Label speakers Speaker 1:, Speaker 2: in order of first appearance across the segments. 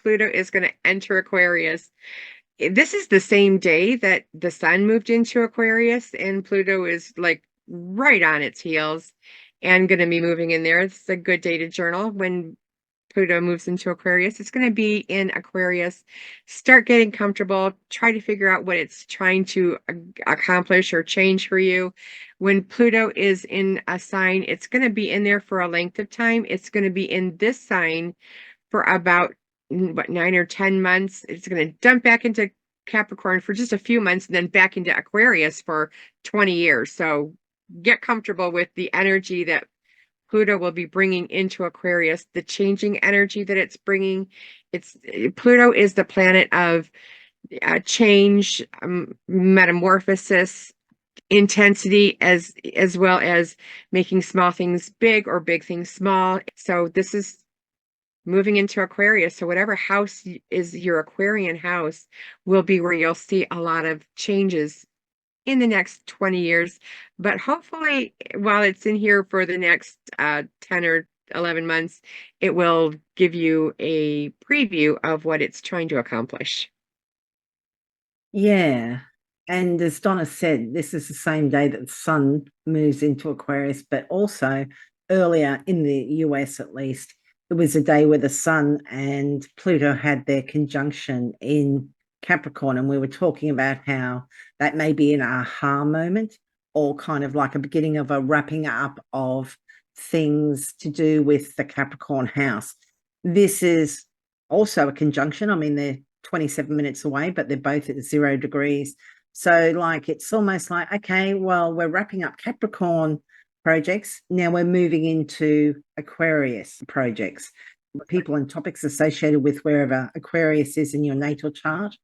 Speaker 1: Pluto is going to enter Aquarius. This is the same day that the sun moved into Aquarius, and Pluto is like right on its heels and going to be moving in there. It's a good day to journal when Pluto moves into Aquarius. It's going to be in Aquarius. Start getting comfortable. Try to figure out what it's trying to accomplish or change for you. When Pluto is in a sign, it's going to be in there for a length of time. It's going to be in this sign for about what 9 or 10 months. It's going to dump back into Capricorn for just a few months and then back into Aquarius for 20 years. So get comfortable with the energy that Pluto will be bringing into Aquarius, the changing energy that it's bringing. It's Pluto is the planet of change, metamorphosis, intensity, as well as making small things big or big things small. So this is moving into Aquarius. So whatever house is your Aquarian house will be where you'll see a lot of changes in the next 20 years. But hopefully, while it's in here for the next 10 or 11 months, it will give you a preview of what it's trying to accomplish.
Speaker 2: Yeah. And as Donna said, this is the same day that the sun moves into Aquarius, but also earlier in the US at least, it was a day where the sun and Pluto had their conjunction in Capricorn. And we were talking about how that may be an aha moment or kind of like a beginning of a wrapping up of things to do with the Capricorn house. This is also a conjunction. I mean, they're 27 minutes away, but they're both at 0 degrees. So, like, it's almost like, okay, well, we're wrapping up Capricorn projects. Now we're moving into Aquarius projects, people and topics associated with wherever Aquarius is in your natal chart.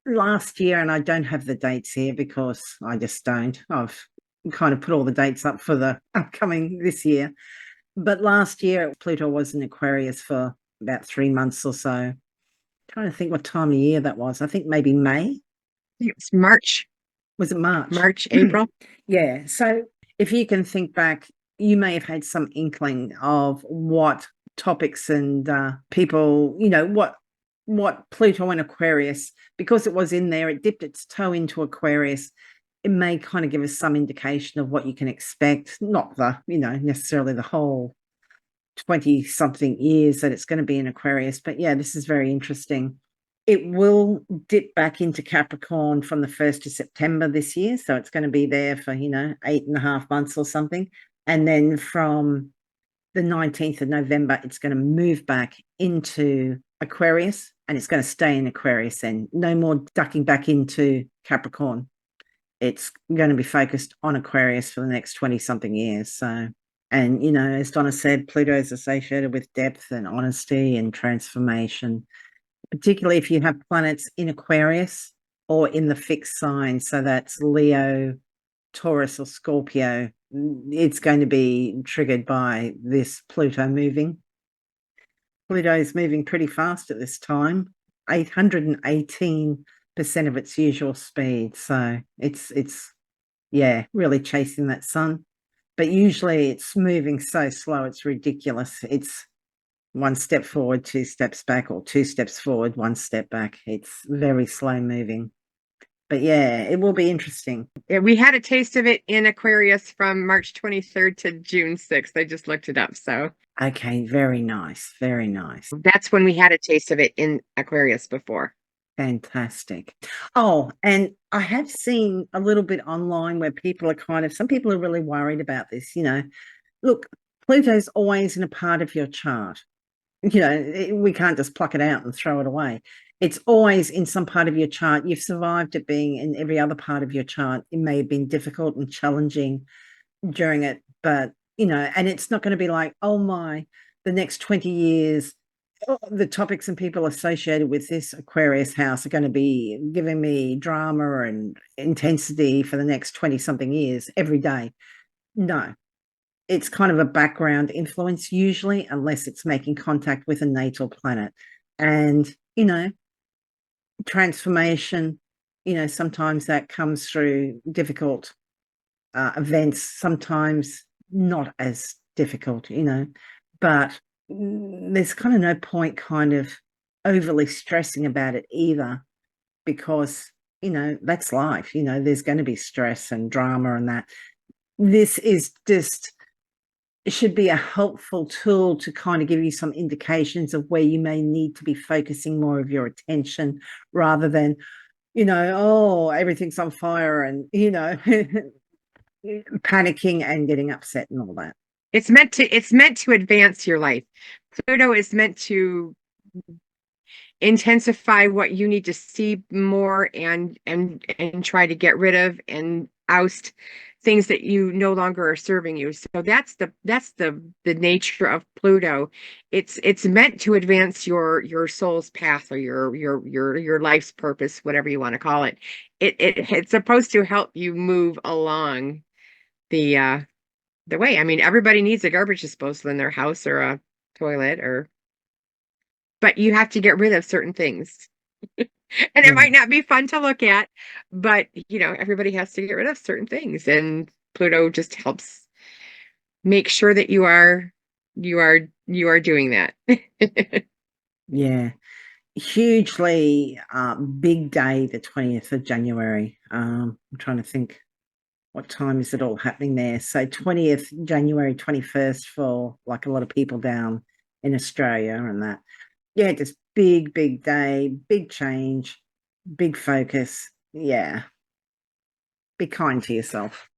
Speaker 2: Last year, and I don't have the dates here because I just don't. I've kind of put all the dates up for the upcoming this year. But last year, Pluto was in Aquarius for about 3 months or so. Trying to think what time of year that was. I think maybe May.
Speaker 1: It's March.
Speaker 2: Was it March?
Speaker 1: April.
Speaker 2: Yeah. So if you can think back, you may have had some inkling of what topics and people, what Pluto and Aquarius, because it was in there, it dipped its toe into Aquarius. It may kind of give us some indication of what you can expect, not necessarily the whole 20 something years that it's going to be in Aquarius. But yeah, this is very interesting. It will dip back into Capricorn from the 1st of September this year. So it's going to be there for, 8.5 months or something. And then from the 19th of November, it's going to move back into Aquarius and it's going to stay in Aquarius then. No more ducking back into Capricorn. It's going to be focused on Aquarius for the next 20 something years. So, and, as Donna said, Pluto is associated with depth and honesty and transformation, particularly if you have planets in Aquarius or in the fixed sign. So that's Leo, Taurus, or Scorpio. It's going to be triggered by this Pluto moving. Pluto is moving pretty fast at this time, 818% of its usual speed. So it's really chasing that sun. But usually it's moving so slow, it's ridiculous. It's 1 step forward, 2 steps back, or 2 steps forward, 1 step back. It's very slow moving. But yeah, it will be interesting.
Speaker 1: Yeah, we had a taste of it in Aquarius from March 23rd to June 6th. I just looked it up. So,
Speaker 2: okay, very nice. Very nice.
Speaker 1: that's when we had a taste of it in Aquarius before.
Speaker 2: Fantastic. Oh, and I have seen a little bit online where people are some people are really worried about this. Look, Pluto's always in a part of your chart. We can't just pluck it out and throw it away. It's always in some part of your chart. You've survived it being in every other part of your chart. It may have been difficult and challenging during it, but, and it's not going to be like, oh my, the next 20 years, the topics and people associated with this Aquarius house are going to be giving me drama and intensity for the next 20 something years every day. No, it's kind of a background influence usually, unless it's making contact with a natal planet. And, transformation, sometimes that comes through difficult events, sometimes not as difficult, but there's kind of no point kind of overly stressing about it either, because, you know, that's life. You know, there's going to be stress and drama and that. This is just, it should be a helpful tool to kind of give you some indications of where you may need to be focusing more of your attention, rather than, you know, oh, everything's on fire and, you know, panicking and getting upset and all that.
Speaker 1: It's meant to advance your life. Pluto is meant to intensify what you need to see more, and try to get rid of and oust things that you no longer are serving you. So that's the nature of Pluto. It's meant to advance your soul's path, or your life's purpose, whatever you want to call it. It's supposed to help you move along the way. I mean, everybody needs a garbage disposal in their house, or a toilet, or but you have to get rid of certain things. And it
Speaker 2: Yeah.
Speaker 1: might not be fun to look at, but everybody has to get rid of certain things, and Pluto just helps make sure that you are doing that.
Speaker 2: Yeah. Hugely big day, the 20th of January. I'm trying to think, what time is it all happening there? So 20th January, 21st for like a lot of people down in Australia and that. Yeah, just big, big day, big change, big focus. Yeah. Be kind to yourself.